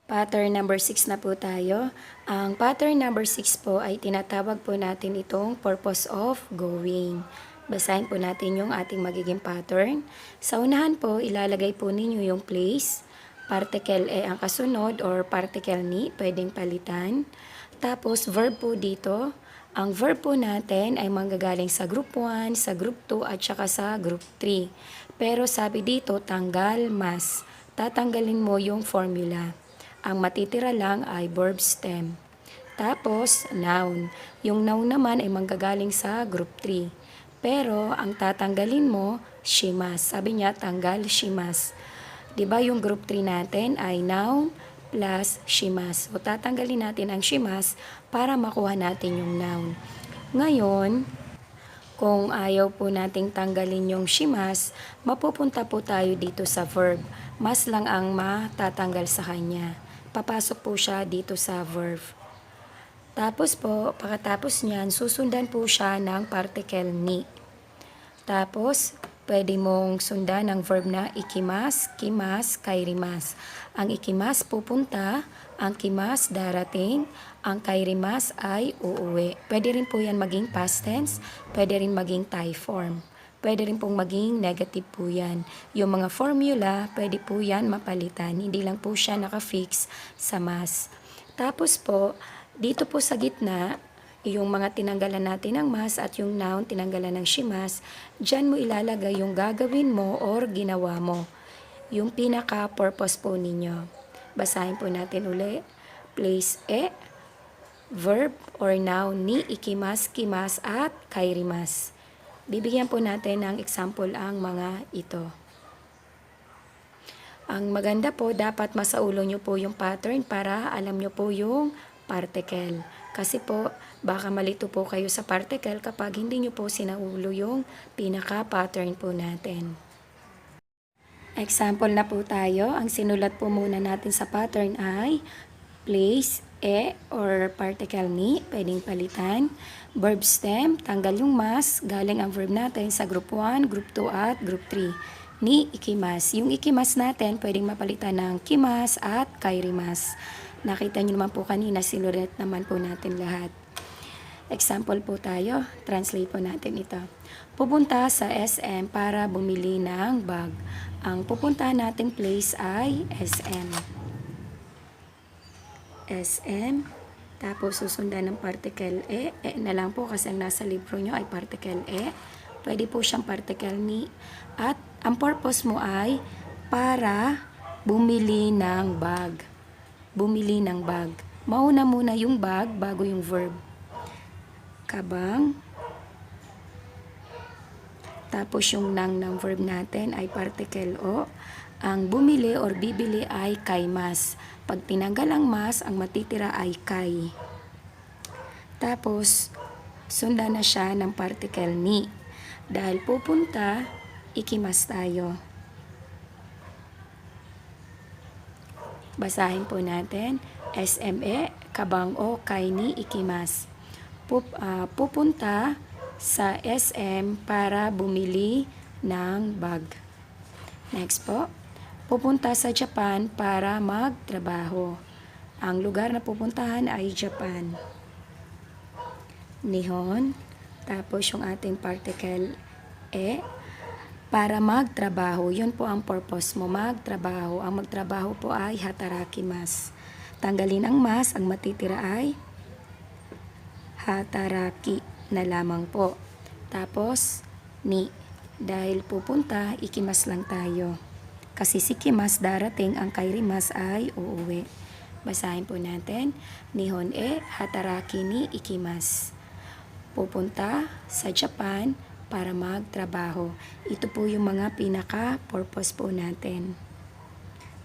Pattern number 6 na po tayo. Ang pattern number 6 po ay tinatawag po natin itong purpose of going. Basahin po natin yung ating magiging pattern. Sa unahan po, ilalagay po ninyo yung place. Particle e ang kasunod or particle ni, pwedeng palitan. Tapos verb po dito. Ang verb po natin ay manggagaling sa group 1, sa group 2 at saka sa group 3. Pero sabi dito, tanggal mas. Tatanggalin mo yung formula. Ang matitira lang ay verb stem. Tapos, noun. Yung noun naman ay manggagaling sa group 3. Pero, ang tatanggalin mo, shimas. Sabi niya, tanggal shimas. Diba yung group 3 natin ay noun plus shimas. So, tatanggalin natin ang shimas para makuha natin yung noun. Ngayon, kung ayaw po nating tanggalin yung shimas, mapupunta po tayo dito sa verb. Mas lang ang matatanggal sa kanya. Papasok po siya dito sa verb. Tapos po, pagkatapos niyan, susundan po siya ng particle ni. Tapos, pwede mong sundan ng verb na ikimas, kimas, kairimas. Ang ikimas pupunta, ang kimas darating, ang kairimas ay uuwi. Pwede rin po yan maging past tense, pwede rin maging tie form. Pwede rin pong maging negative po yan. Yung mga formula, pwede po yan mapalitan. Hindi lang po siya nakafix sa mas. Tapos po, dito po sa gitna, yung mga tinanggalan natin ng mas at yung noun tinanggalan ng shimas, dyan mo ilalagay yung gagawin mo or ginawa mo. Yung pinaka-purpose po ninyo. Basahin po natin uli. Place e, verb or noun ni, ikimas, kimas at kairimas. Bibigyan po natin ng example ang mga ito. Ang maganda po, dapat masaulo nyo po yung pattern para alam nyo po yung particle. Kasi po, baka malito po kayo sa particle kapag hindi nyo po sinaulo yung pinaka-pattern po natin. Example na po tayo. Ang sinulat po muna natin sa pattern ay place, e or particle ni, pwedeng palitan. Verb stem, tanggal yung mas, galing ang verb natin sa group 1, group 2 at group 3. Ni, ikimas. Yung ikimas natin, pwedeng mapalitan ng kimas at kairimas. Nakita nyo naman po kanina, sinulat naman po natin lahat. Example po tayo, translate po natin ito. Pupunta sa SM para bumili ng bag. Ang pupuntahan nating place ay SM. SM, tapos susundan ng particle e na lang po kasi ang nasa libro nyo ay particle e. Pwede po siyang particle ni. At ang purpose mo ay para bumili ng bag. Bumili ng bag. Mauna muna yung bag bago yung verb. Kabang. Tapos yung nang ng verb natin ay particle o. Ang bumili or bibili ay kaimas. Pag tinanggal ang mas, ang matitira ay kay. Tapos, sundan na siya ng particle ni. Dahil pupunta, ikimas tayo. Basahin po natin. SME, kabang o, kay ni, ikimas. Pupunta sa SM para bumili ng bag. Next po. Pupunta sa Japan para magtrabaho. Ang lugar na pupuntahan ay Japan. Nihon. Tapos yung ating particle e. Para magtrabaho. Yun po ang purpose mo. Magtrabaho. Ang magtrabaho po ay hatarakimasu. Tanggalin ang mas. Ang matitira ay hataraki na lamang po. Tapos ni. Dahil pupunta, ikimas lang tayo. Kasi si kimas darating, ang kairimas ay uuwi. Basahin po natin. Nihon e hataraki ni ikimas. Pupunta sa Japan para magtrabaho. Ito po yung mga pinaka-purpose po natin.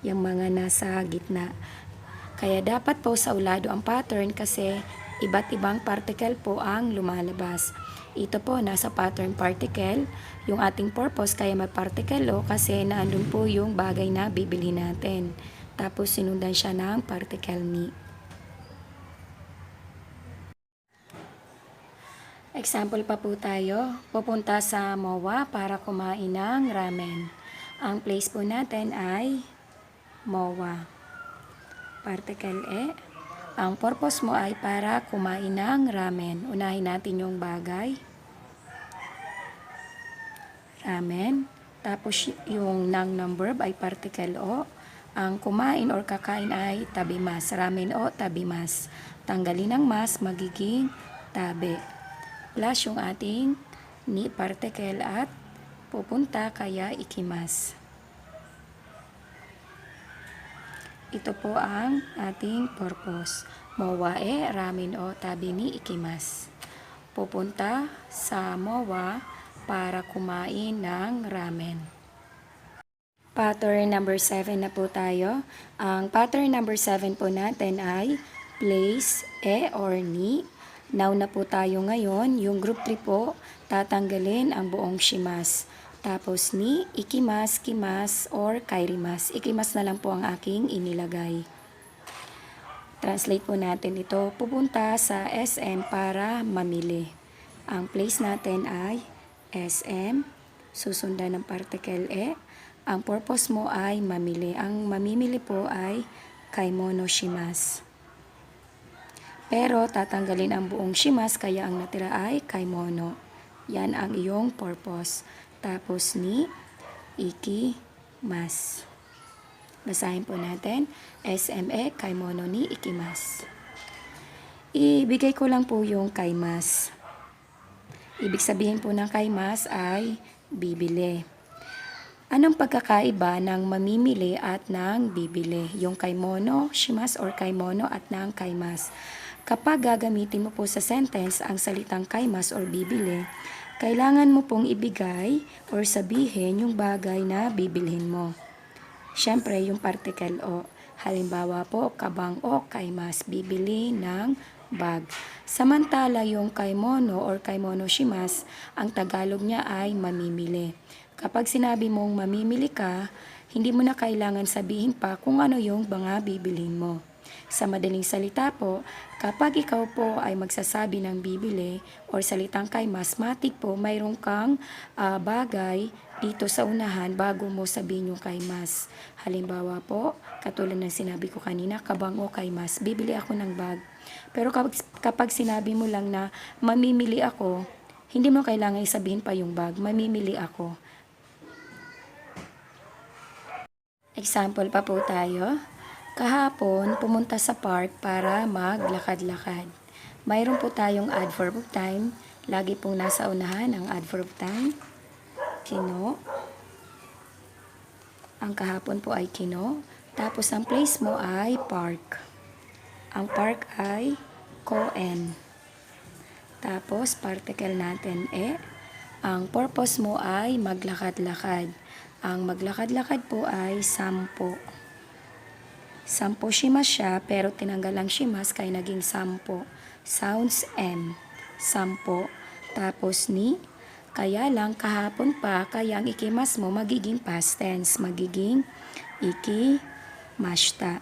Yung mga nasa gitna. Kaya dapat po sa ulado ang pattern kasi iba't ibang particle po ang lumalabas. Ito po, nasa pattern particle, yung ating purpose kaya may particle o kasi naandun po yung bagay na bibili natin. Tapos sinundan siya ng particle ni. Example pa po tayo, pupunta sa MOA para kumain ng ramen. Ang place po natin ay MOA. particle E. Ang purpose mo ay para kumain ng ramen. Unahin natin yung bagay. Ramen. Tapos yung ng verb ay particle O. Ang kumain or kakain ay tabimas. Ramen o tabimas. Tanggalin ang mas, magiging tabi. Plus yung ating ni particle at pupunta kaya ikimas. Ito po ang ating purpose. Mowa ramen o tabi ni ikimas. Pupunta sa mowa para kumain ng ramen. Pattern number 7 na po tayo. Ang pattern number 7 po natin ay place, or ni. Now na po tayo ngayon. Yung group 3 po, tatanggalin ang buong shimas. Tapos ni, ikimas, kimas, or kairimas. Ikimas na lang po ang aking inilagay. Translate po natin ito. Pupunta sa SM para mamili. Ang place natin ay SM. Susundan ng particle E. Ang purpose mo ay mamili. Ang mamimili po ay kaimono shimas. Pero tatanggalin ang buong shimas kaya ang natira ay kaimono. Yan ang iyong purpose. Tapos ni ikimas. Basahin po natin. SME kaimono ni ikimas. Ibigay ko lang po yung kaimas. Ibig sabihin po ng kaimas ay bibili. Anong pagkakaiba ng mamimili at ng bibili? Yung kaimono, shimas or kaimono at ng kaimas. Kapag gagamitin mo po sa sentence ang salitang kaimas or bibili, kailangan mo pong ibigay or sabihin yung bagay na bibilhin mo. Siyempre, yung particle O. Halimbawa po, kabang O, kaimas, bibili ng bag. Samantala, yung kaimono or kaimono shimas, ang Tagalog niya ay mamimili. Kapag sinabi mong mamimili ka, hindi mo na kailangan sabihin pa kung ano yung mga bibilhin mo. Sa madaling salita po, kapag ikaw po ay magsasabi ng bibili or salitang kaimas, matik po mayroon kang bagay dito sa unahan bago mo sabihin yung kaimas. Halimbawa po, katulad ng sinabi ko kanina, kabang o kaimas, bibili ako ng bag. Pero kapag sinabi mo lang na mamimili ako, hindi mo kailangan isabihin pa yung bag, mamimili ako. Example pa po tayo. Kahapon, pumunta sa park para maglakad-lakad. Mayroon po tayong adverb of time. Lagi pong nasa unahan ang adverb of time. Kino. Ang kahapon po ay kino. Tapos ang place mo ay park. Ang park ay ko-en. Tapos particle natin ang purpose mo ay maglakad-lakad. Ang maglakad-lakad po ay sampo. Sampo shimas siya, pero tinanggal ang shimas kaya naging sampo. Sounds M. Sampo. Tapos ni, kaya lang kahapon pa, kaya ang ikimas mo magiging past tense. Magiging ikimashita.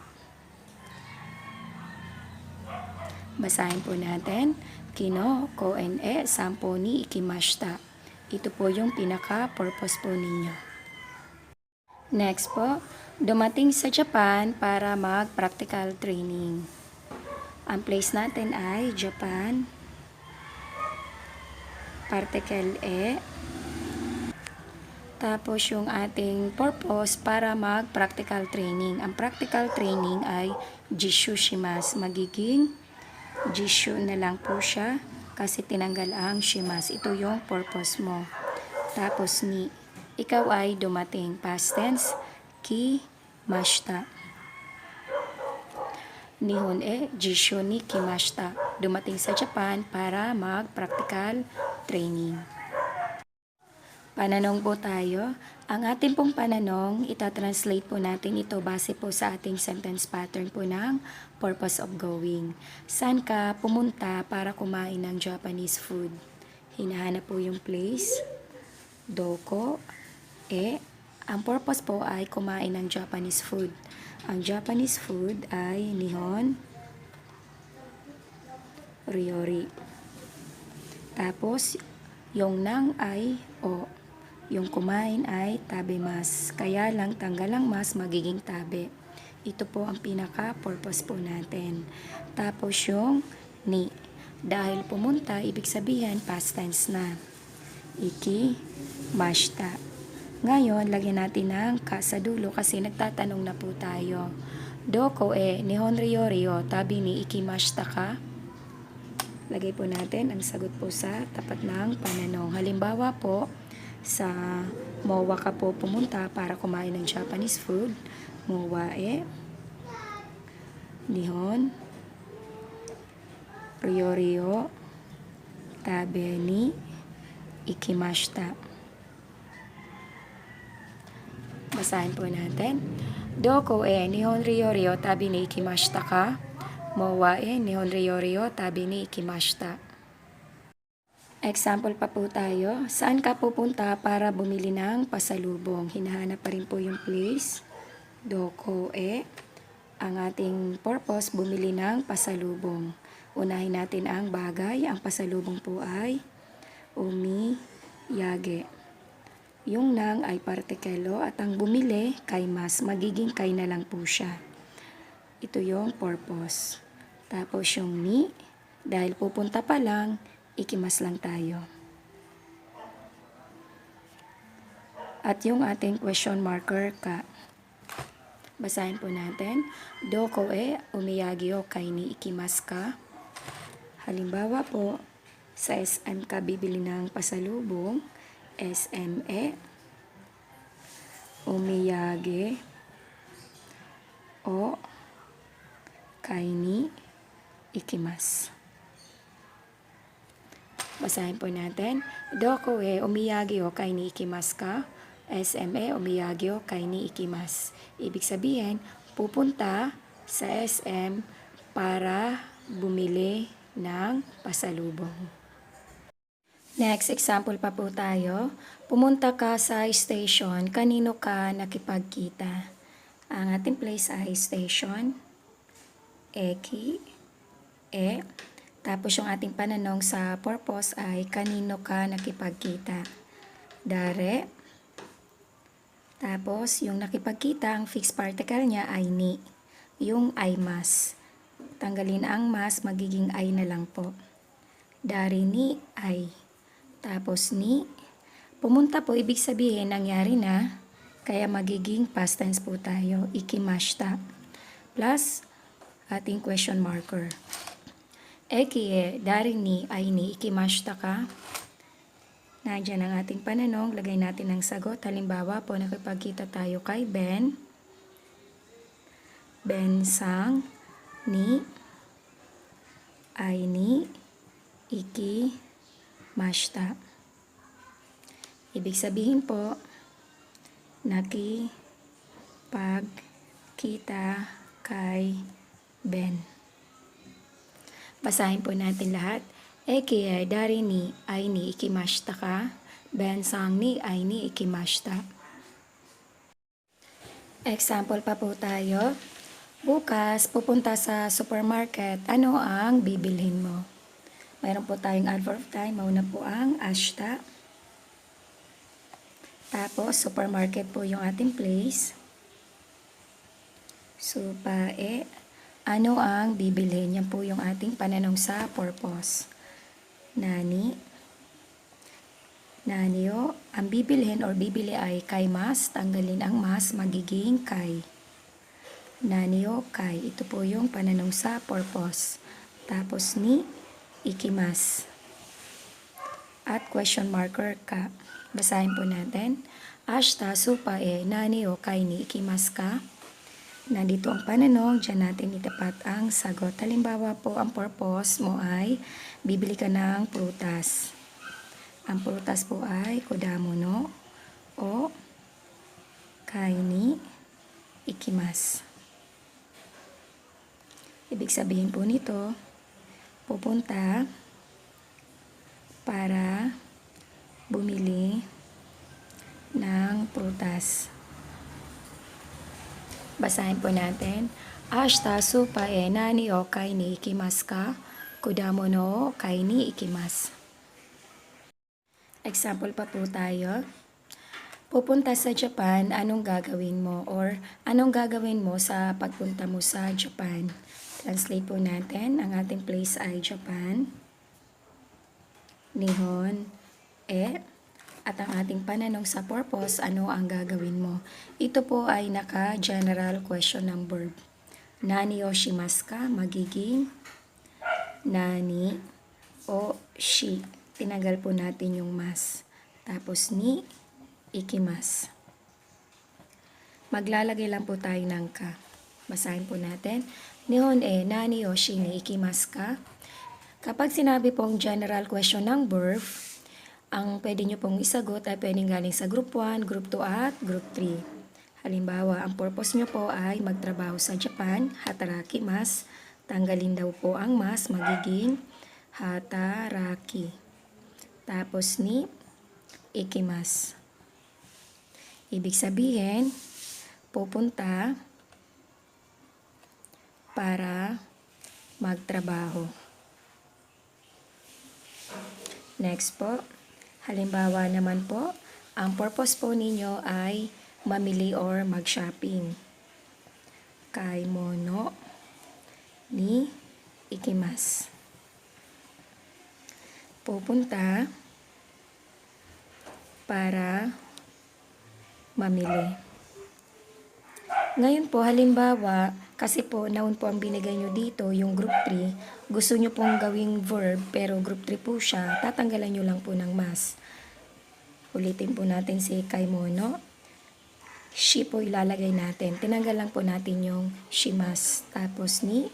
Basahin po natin. Kino, ko-en sampo ni ikimashita. Ito po yung pinaka-purpose po ninyo. Next po, dumating sa Japan para mag-practical training. Ang place natin ay Japan, particle E. Tapos yung ating purpose para mag-practical training. Ang practical training ay jishu shimas. Magiging jishu na lang po siya kasi tinanggal ang shimas. Ito yung purpose mo. Tapos ni. Ikaw ay dumating, past tense, kimashita. Nihon jisho ni kimashita. Dumating sa Japan para mag-practical training. Pananong po tayo. Ang ating pong pananong, itatranslate po natin ito base po sa ating sentence pattern po ng purpose of going. Saan ka pumunta para kumain ng Japanese food? Hinahanap po yung place. Doko. Ang purpose po ay kumain ng Japanese food. Ang Japanese food ay nihon ryori. Tapos, yung nang ay o. Yung kumain ay tabemas. Kaya lang tanggal ang mas magiging tabe. Ito po ang pinaka-purpose po natin. Tapos yung ni. Dahil pumunta, ibig sabihin past tense na. Ikimashita. Ngayon, lagyan natin ng ka sa dulo kasi nagtatanong na po tayo. Doko nihon ryo tabi ni ikimashita ka? Lagay po natin ang sagot po sa tapat ng pananong. Halimbawa po, sa MOA ka po pumunta para kumain ng Japanese food. MOA nihon ryo tabe ni ikimashita. Basahin po natin. Doko nihon ryo tabi ni ikimashita ka? MOA nihon ryo tabi ni ikimashita. Example pa po tayo. Saan ka pupunta para bumili ng pasalubong? Hinahanap pa rin po yung place. Doko ang ating purpose, bumili ng pasalubong. Unahin natin ang bagay. Ang pasalubong po ay umiyage. Yung nang ay partikelo at ang bumili, kaimas. Magiging kay na lang po siya. Ito yung purpose. Tapos yung ni, dahil pupunta pa lang, ikimas lang tayo. At yung ating question marker ka. Basahin po natin. Doko umiyagi o kay ni ikimas ka. Halimbawa po, sa SM ka bibili ng pasalubong. SME umiyage o kay ni ikimas. Basahin po natin. Doko umiyagi o kay ni ikimas ka. SME umiyagi o kay ni ikimas. Ibig sabihin, pupunta sa SM para bumili ng pasalubong. Next example pa po tayo. Pumunta ka sa station, kanino ka nakipagkita? Ang ating place ay station. Eki. Tapos yung ating pananong sa purpose ay kanino ka nakipagkita? Dare. Tapos yung nakipagkita, ang fixed particle niya ay ni. Yung ay mas. Tanggalin ang mas, magiging ay na lang po. Dari ni ay. Tapos ni. Pumunta po, ibig sabihin nangyari na. Kaya magiging past tense po tayo. Ikimashita. Plus ating question marker. Eki dari ni ay ni ikimashita ka? Nandiyan ang ating pananong. Lagay natin ang sagot. Halimbawa po, nakipagkita tayo kay Ben. Ben sang ni ay ni ikimashita. Ibig sabihin po, nakipagkita kay Ben. Basahin po natin lahat. Eki dari ni ay ni ikimashita ka? Ben sang ni ay ni ikimashita. Example pa po tayo. Bukas, pupunta sa supermarket. Ano ang bibilhin mo? Mayroon po tayong adverb of time. Mauna po ang ashita. Tapos, supermarket po yung ating place. Supae. Ano ang bibilhin? Yan po yung ating pananong sa purpose. Nani. Nanyo. Ang bibilhin or bibili ay kay mas. Tanggalin ang mas, magiging kay. Nanyo kay. Ito po yung pananong sa purpose. Tapos ni ikimas. At question marker ka. Basahin po natin. Ashita supae nanyo kay ni ikimas ka? Nandito ang pananong. Diyan natin itapat ang sagot. Halimbawa po, ang purpose mo ay bibili ka ng prutas. Ang prutas po ay kodamono o kay ni ikimas. Ibig sabihin po nito, pupunta para bumili ng prutas. Basahin po natin. Ashita supae nani o kay ni ikimasu ka? Kodamono o kay ni ikimasu. Example pa po tayo. pupunta sa Japan, anong gagawin mo? Or anong gagawin mo sa pagpunta mo sa Japan? Translate po natin. Ang ating place ay Japan. Nihon. At ang ating pananong sa purpose, ano ang gagawin mo? Ito po ay naka-general question ng verb. Nani o shimasu ka? Magiging nani o shi. Tinagal po natin yung mas. Tapos ni, ikimas. Maglalagay lang po tayo ng ka. Basahin po natin. Nihon nani o shi ni ikimasu ka? Kapag sinabi pong general question ng verb, ang pwede nyo pong isagot ay pwedeng galing sa group 1, group 2 at group 3. Halimbawa, ang purpose nyo po ay magtrabaho sa Japan, hataraki mas. Tanggalin daw po ang mas, magiging hataraki. Tapos ni, ikimas. Ibig sabihin, pupunta para magtrabaho. Next po, halimbawa naman po, ang purpose po ninyo ay mamili or mag-shopping. Kaimono ni ikimas. Pupunta para mamili. Ngayon po, halimbawa, kasi po, noun po ang binigay nyo dito, yung group 3, gusto nyo pong gawing verb, pero group 3 po siya, tatanggalan nyo lang po ng mas. Ulitin po natin si kaimono. Shi po ilalagay natin. Tinanggal lang po natin yung shimas. Tapos ni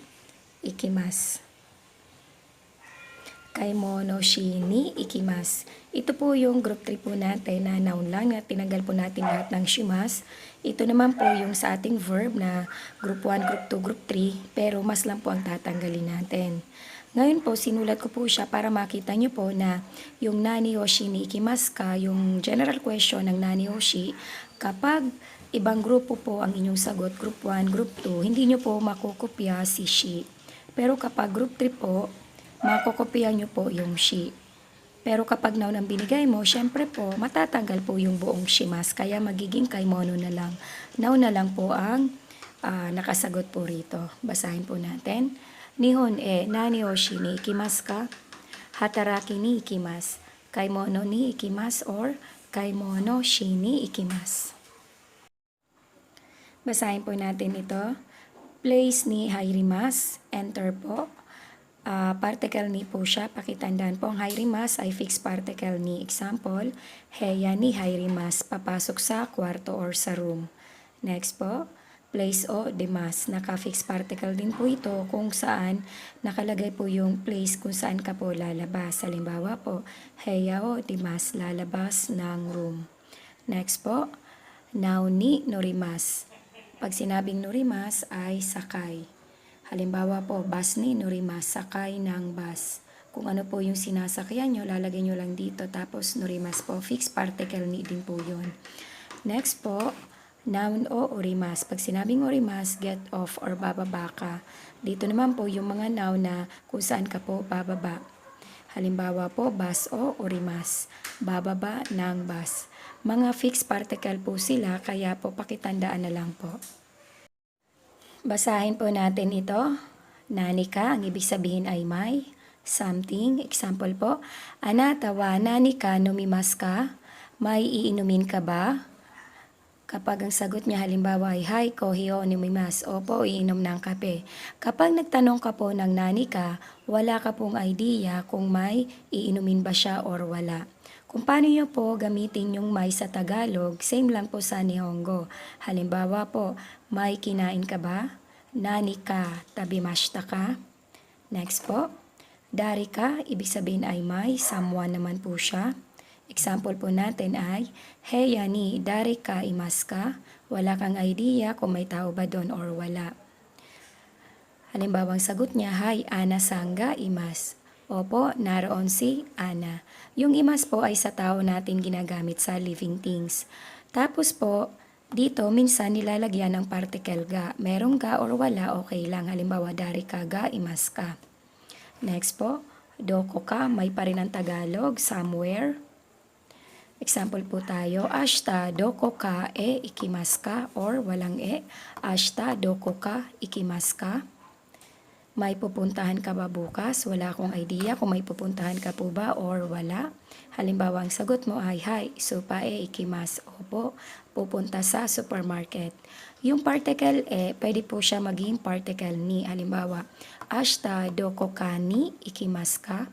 ikimas. Kaimono shi ni ikimas. Ito po yung group 3 po natin na noun lang na tinanggal po natin lahat ng shimas. Ito naman po yung sa ating verb na group 1, group 2, group 3 pero mas lang po ang tatanggalin natin. Ngayon po sinulat ko po siya para makita nyo po na yung nani o shi ni ikimas ka, yung general question ng nani o shi, kapag ibang grupo po ang inyong sagot, group 1, group 2, hindi nyo po makukopya si shi. Pero kapag group 3 po, makukopyahan nyo po yung shi. Pero kapag noun ang binigay mo, syempre po, matatanggal po yung buong shimas. Kaya magiging kaimono na lang. Noun na lang po ang nakasagot po rito. Basahin po natin. Nihon nani o shi ni ikimasu ka? Hataraki ni ikimasu. Kaimono ni ikimasu or kaimono shi ni ikimasu. Basahin po natin ito. Place ni hairimasu. Enter po. Particle ni po siya. Pakitandaan po ang hairimasu ay fixed particle ni. Example, heya ni hairimasu. Papasok sa kwarto or sa room. Next po, place o dimasu. Naka-fixed particle din po ito kung saan nakalagay po yung place kung saan ka po lalabas. Halimbawa po, heya o dimasu. Lalabas ng room. Next po, noun ni norimasu. Pag sinabing norimasu ay sakay. Halimbawa po, bus ni norimasu, sakay ng bus. Kung ano po yung sinasakyan nyo, lalagay nyo lang dito. Tapos norimasu po, fixed particle ni din po yun. Next po, noun o orimasu. Pag sinabing orimasu, get off or bababa ka. Dito naman po yung mga noun na kung saan ka po bababa. Halimbawa po, bus o orimasu. Bababa ng bus. Mga fixed particle po sila, kaya po pakitandaan na lang po. Basahin po natin ito. Nani ka, ang ibig sabihin ay may something. Example po, anata wa nani ka nomimasu ka? May iinumin ka ba? Kapag ang sagot niya halimbawa ay hi, kohi o nomimasu. Opo, iinom ng kape. Kapag nagtanong ka po ng nani ka, wala ka pong idea kung may iinumin ba siya or wala. Kung paano nyo po gamitin yung may sa Tagalog, same lang po sa Nihongo. Halimbawa po, may kinain ka ba? Nani ka, tabimashita ka? Next po, dari ka, ibig sabihin ay may, someone naman po siya. Example po natin ay, heya ni dari ka imasu ka? Wala kang idea kung may tao ba doon or wala. Halimbawa ang sagot niya, hi, Ana san ga imasu. Opo, naroon si Ana. Yung imas po ay sa tao natin ginagamit sa living things. Tapos po, dito minsan nilalagyan ng particle ga. Merong ga or wala, okay lang. Halimbawa, dari ka ga, imas ka. Next po, doko ka, may pa rin ang Tagalog, somewhere. Example po tayo, ashita doko ka e ikimasu ka or walang e, ashita doko ka ikimasu ka. May pupuntahan ka ba bukas? Wala akong idea kung may pupuntahan ka po ba or wala. Halimbawa, ang sagot mo ay, Hi, supa e ikimasu. Opo, pupunta sa supermarket. Yung particle e, pwede po siya maging particle ni. Halimbawa, ashita doko ka ni ikimasu ka?